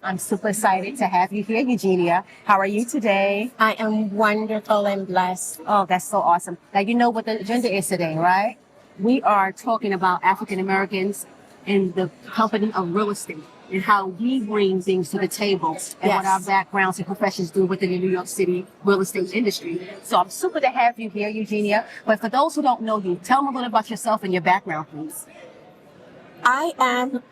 I'm super excited to have you here, Eugenia. How are you today? I am wonderful and blessed. Oh, that's so awesome. Now, you know what the agenda is today, right? We are talking about African Americans in the company of real estate and how we bring things to the table and what our backgrounds and professions do within the New York City real estate industry. So I'm super to have you here, Eugenia. But for those who don't know you, tell them a little about yourself and your background, please. I am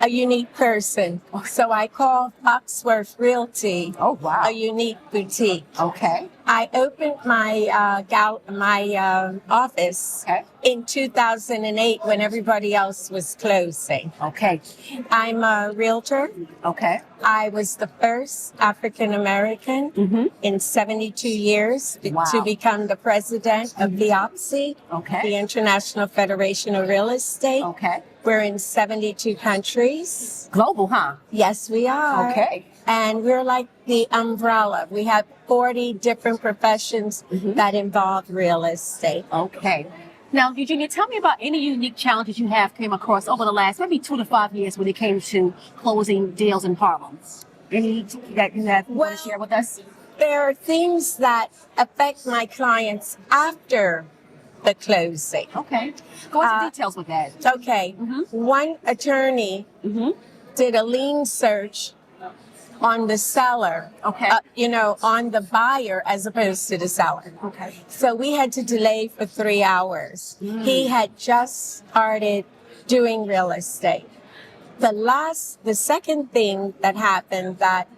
a unique person, so I call Foxworth Realty a unique boutique. Okay. I opened my office in 2008 when everybody else was closing. Okay. I'm a realtor. Okay. I was the first African American in 72 years to become the president of FIOPSI, the International Federation of Real Estate. Okay. We're in 72 countries. Global, huh? Yes, we are. Okay. And we're like the umbrella. We have 40 different professions that involve real estate. Okay. Now, Eugenia, tell me about any unique challenges you have came across over the last maybe 2 to 5 years when it came to closing deals in Harlem. Any that you have want to share with us? There are things that affect my clients after the closing. Okay. Go into details with that. Okay. One attorney did a lien search on the seller, on the buyer as opposed to the seller. Okay. So we had to delay for 3 hours. He had just started doing real estate. The second thing that happened that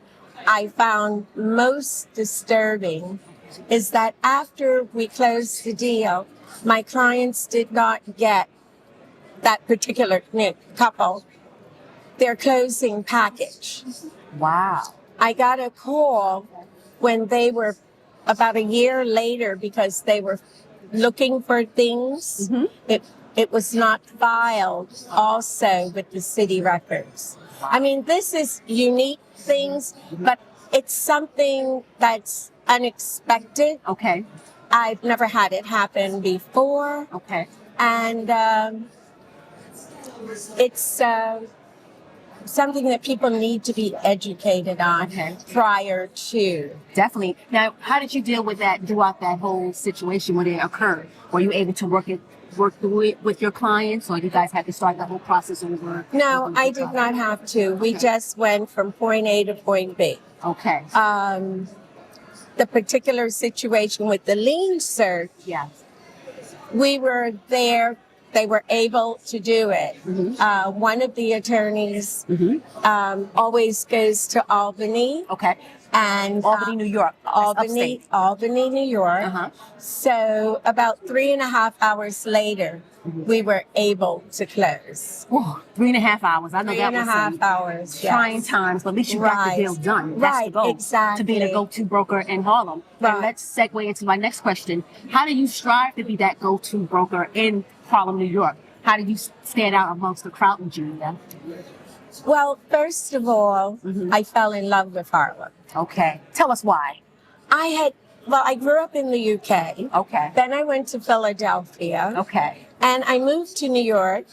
I found most disturbing is that after we closed the deal, my clients did not get that particular couple their closing package. Wow. I got a call when they were about a year later because they were looking for things. It was not filed also with the city records. I mean, this is unique things, but it's something that's unexpected. Okay. I've never had it happen before. Okay. And it's something that people need to be educated on prior to. Definitely. Now, how did you deal with that throughout that whole situation when it occurred? Were you able to work through it with your clients, or you guys had to start the whole process over? No, I did not have to. We just went from point A to point B. Okay. The particular situation with the lien search, we were there. They were able to do it. One of the attorneys always goes to Albany. Okay. And Albany, New York. Albany, New York. So about 3.5 hours later, we were able to close. Whoa, 3.5 hours. I know that was 3.5 hours. Trying times, but at least you got the deal done. That's the goal. Exactly. To be the go-to broker in Harlem. And let's segue into my next question. How do you strive to be that go-to broker in Harlem, New York? How do you stand out amongst the crowd, Eugenia? Well, first of all, I fell in love with Harlem. Okay. Tell us why. I grew up in the UK. Okay. Then I went to Philadelphia. Okay. And I moved to New York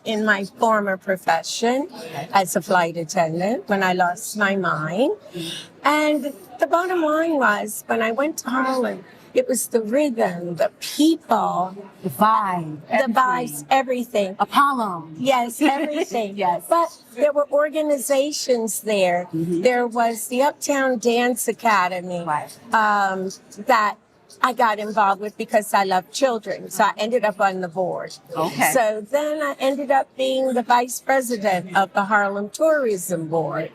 in my former profession as a flight attendant when I lost my mind. And the bottom line was, when I went to Harlem, it was the rhythm, the people, the vibe, everything. Apollo. Yes, everything. Yes. But there were organizations there. There was the Uptown Dance Academy that I got involved with because I love children. So I ended up on the board. Okay. So then I ended up being the vice president of the Harlem Tourism Board.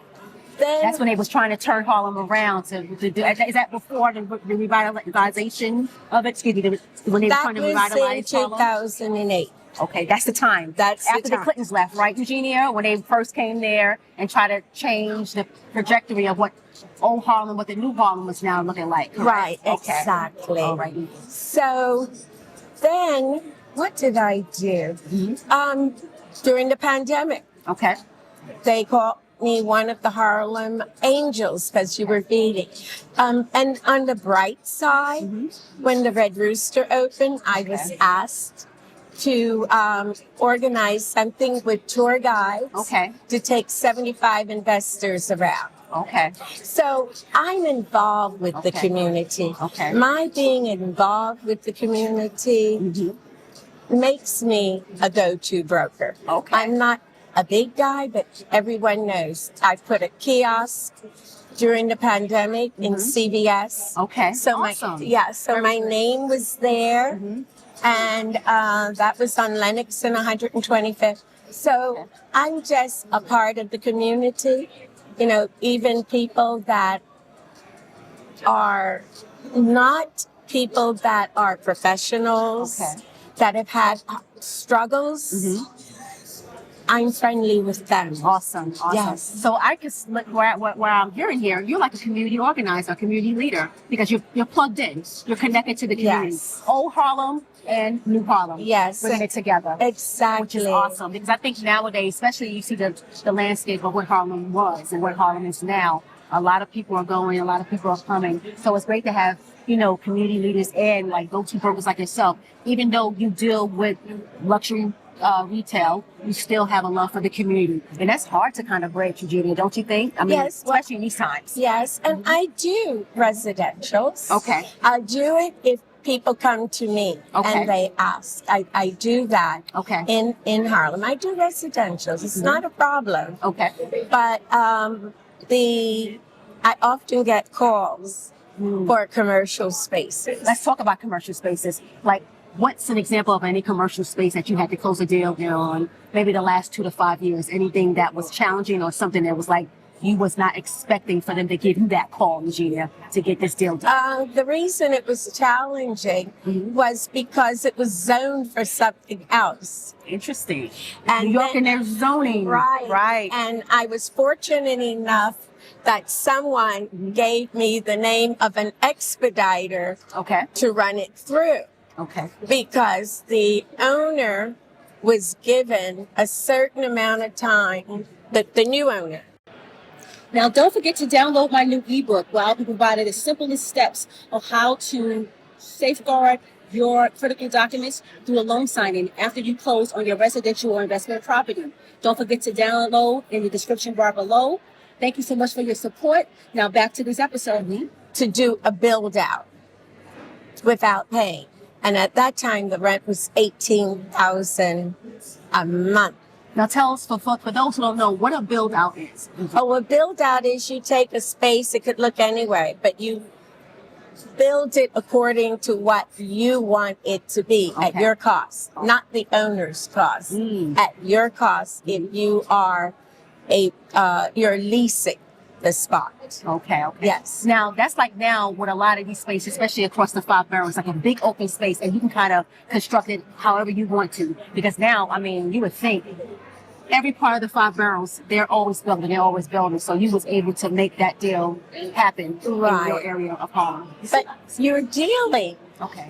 That's when they was trying to turn Harlem around to do. Is that before the revitalization of it? Excuse me, when they were trying to revitalize Harlem? That was in 2008. Okay, that's the time. That's after the Clintons left, right, Eugenia? When they first came there and tried to change the trajectory of what old Harlem, what the new Harlem was now looking like. Correct? Right, exactly. All right. So then, what did I do? During the pandemic. Okay. They called me one of the Harlem Angels because you were feeding. And on the bright side, when the Red Rooster opened, I was asked to organize something with tour guides. Okay. To take 75 investors around. Okay. So I'm involved with the community. Okay. My being involved with the community makes me a go-to broker. Okay. I'm not a big guy, but everyone knows. I put a kiosk during the pandemic in CVS. Okay. So Awesome. so my name was there, and that was on Lenox and 125th. So I'm just a part of the community. You know, even people that are not people that are professionals, that have had struggles, I'm friendly with them. Awesome. Yes. So I just look where I'm hearing here, you're like a community organizer, a community leader, because you're plugged in. You're connected to the community. Yes. Old Harlem and New Harlem. Yes. Bringing it together. Exactly. Which is awesome. Because I think nowadays, especially you see the landscape of what Harlem was and what Harlem is now. A lot of people are going, a lot of people are coming. So it's great to have, you know, community leaders and like go-to brokers like yourself. Even though you deal with luxury retail, you still have a love for the community. And that's hard to kind of break, Eugenia, don't you think? I mean, Yes, especially in these times. Yes, and I do residentials. Okay. I do it if people come to me and they ask. I do that in Harlem. I do residentials. It's not a problem. Okay. But I often get calls for commercial spaces. Let's talk about commercial spaces. Like, what's an example of any commercial space that you had to close a deal on maybe the last 2 to 5 years? Anything that was challenging or something that was like you was not expecting for them to give you that call, Eugenia, to get this deal done? The reason it was challenging was because it was zoned for something else. Interesting. And New York and their zoning. Right. And I was fortunate enough that someone gave me the name of an expediter to run it through. Okay. Because the owner was given a certain amount of time, the new owner. Now, don't forget to download my new ebook where I'll be providing the simplest steps of how to safeguard your critical documents through a loan signing after you close on your residential or investment property. Don't forget to download in the description bar below. Thank you so much for your support. Now back to this episode. To do a build out without paying. And at that time, the rent was $18,000 a month. Now tell us, for those who don't know, what a build out is. Oh, a build out is you take a space, it could look anyway, but you build it according to what you want it to be at your cost, not the owner's cost. At your cost, if you are you're leasing the spot. Okay. Yes. Now, that's like now with a lot of these spaces, especially across the 5 boroughs, like a big open space, and you can kind of construct it however you want to. Because now, I mean, you would think every part of the 5 boroughs, they're always building. So you was able to make that deal happen in your area of Harlem. But you're dealing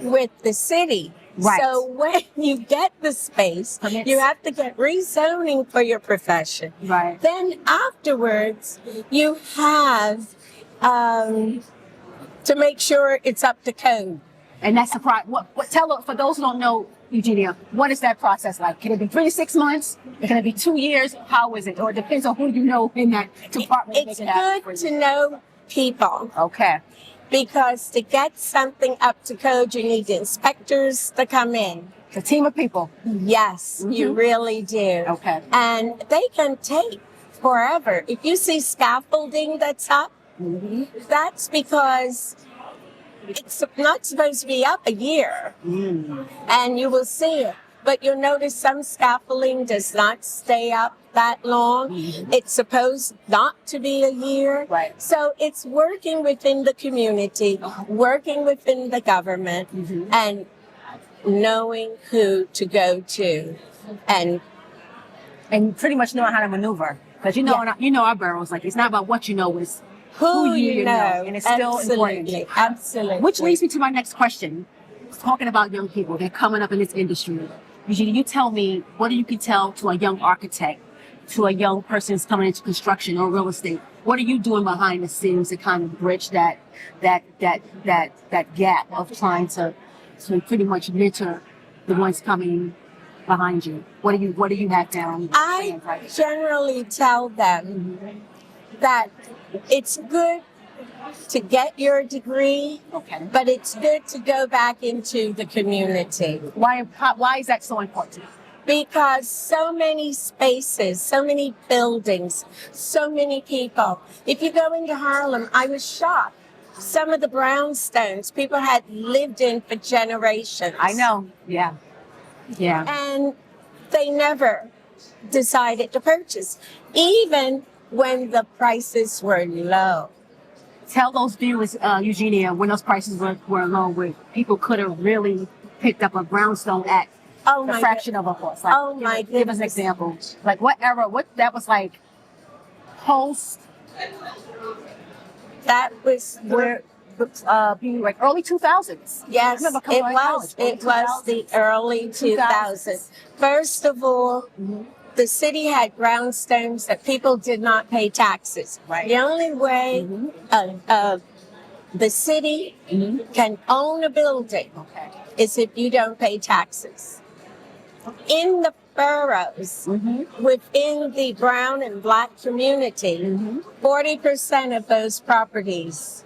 with the city. Right. So when you get the space, you have to get rezoning for your profession. Right. Then afterwards, you have to make sure it's up to code. And that's the tell for those who don't know, Eugenia, what is that process like? Can it be 3 to 6 months? Can it be 2 years? How is it? Or it depends on who you know in that department. It's good to know people. Okay. Because to get something up to code, you need the inspectors to come in. It's a team of people. Yes, you really do. Okay. And they can take forever. If you see scaffolding that's up, that's because it's not supposed to be up a year. And you will see it. But you'll notice some scaffolding does not stay up that long. It's supposed not to be a year. Right. So it's working within the community, working within the government, and knowing who to go to, and pretty much knowing how to maneuver. Because you know our boroughs, like it's not about what you know, it's who you know. And it's still important. Absolutely. Which leads me to my next question. Talking about young people, they're coming up in this industry. Eugenia, you tell me, what do you can tell to a young architect, to a young person who's coming into construction or real estate? What are you doing behind the scenes to kind of bridge that gap of trying to pretty much mentor the ones coming behind you? What do you have down? I generally tell them that it's good to get your degree, Okay. but it's good to go back into the community. Why is that so important? Because so many spaces, so many buildings, so many people. If you go into Harlem, I was shocked. Some of the brownstones people had lived in for generations. I know. Yeah. Yeah. And they never decided to purchase, even when the prices were low. Tell those viewers, Eugenia, when those prices were low, where people could have really picked up a brownstone at a fraction of a cost. Like, give us an example. Like what era? What that was like? Post. That was Where like early 2000s. yes, I remember coming it out of was. college, early It was 2000s. the early 2000s. First of all, the city had brownstones that people did not pay taxes. Right. The only way the city can own a building Okay. is if you don't pay taxes. In the boroughs, within the brown and black community, 40% of those properties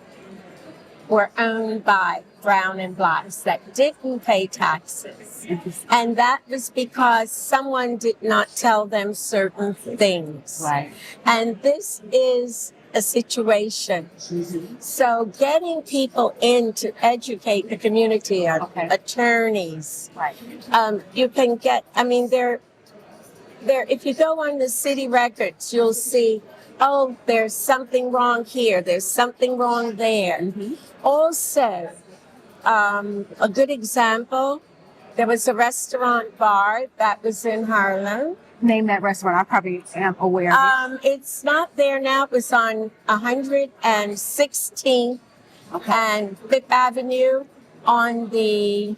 were owned by brown and blacks that didn't pay taxes. And that was because someone did not tell them certain things. Right. And this is a situation. So getting people in to educate the community, attorneys, Right. you can get, I mean, if you go on the city records, you'll see, oh, there's something wrong here, there's something wrong there. Also, a good example, there was a restaurant bar that was in Harlem. Name that restaurant. I probably am aware of it. It's not there now. It was on 116th and Fifth Avenue on the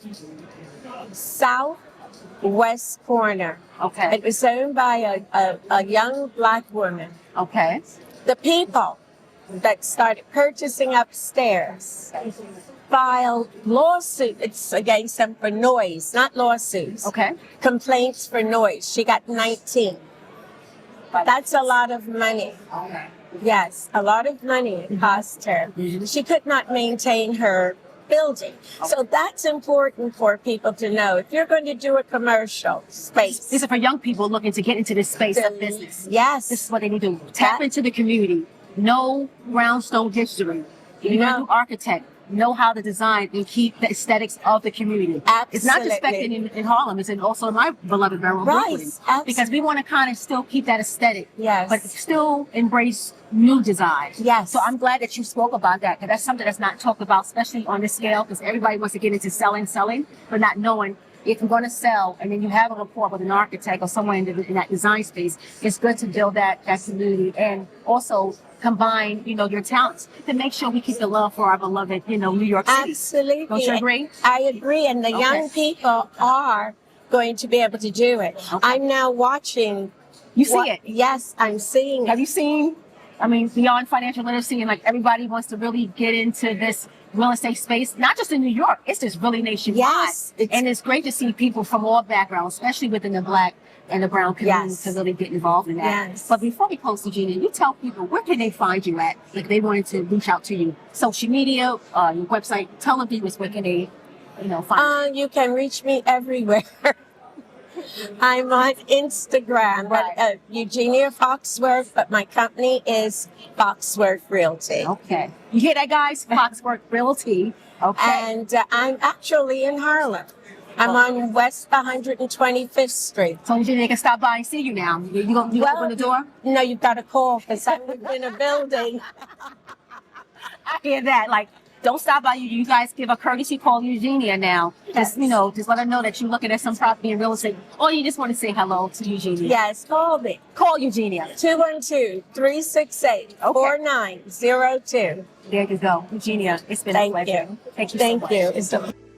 southwest corner. Okay. It was owned by a young black woman. Okay. The people that started purchasing upstairs filed lawsuits against them for noise, not lawsuits. Okay. Complaints for noise. She got 19. That's a lot of money. Okay. Yes, a lot of money it cost her. She could not maintain her building. So that's important for people to know. If you're going to do a commercial space. These are for young people looking to get into this space of business. Yes. This is what they need to do. Tap into the community. Know brownstone history. If you're going to do architect, know how to design and keep the aesthetics of the community. Absolutely. It's not just expected in Harlem, it's also in my beloved borough, Brooklyn. Absolutely. Because we want to kind of still keep that aesthetic, Yes. but still embrace new designs. Yes. So I'm glad that you spoke about that, because that's something that's not talked about, especially on this scale, because everybody wants to get into selling, but not knowing if you're going to sell and then you have a rapport with an architect or someone in that design space, it's good to build that community and also combine, your talents to make sure we keep the love for our beloved, New York City. Absolutely. Don't you agree? I agree. And the young people are going to be able to do it. I'm now watching. You see it? Yes, I'm seeing Have it. you seen, beyond financial literacy and like everybody wants to really get into this real estate space, not just in New York, it's just really nationwide. Yes, and it's great to see people from all backgrounds, especially within the black and the brown community, to really get involved in that. Yes. But before we close, Eugenia, you tell people, where can they find you at if they wanted to reach out to you? Social media, your website, tell the viewers where can they, find you. You can reach me everywhere. I'm on Instagram, but Eugenia Foxworth, but my company is Foxworth Realty. Okay. You hear that, guys? Foxworth Realty. Okay. And I'm actually in Harlem. I'm on West 125th Street. So Eugenia, they can stop by and see you now. You open the door? No, you've got to call because I'm in a building. I hear that. Like, don't stop by. You guys give a courtesy call Eugenia now. Yes. Just let her know that you're looking at some property in real estate, or you just want to say hello to Eugenia. Yes, call me. Call Eugenia. 212-368-4902. There you go. Eugenia, it's been a pleasure. Thank you. Thank you so much. Thank you.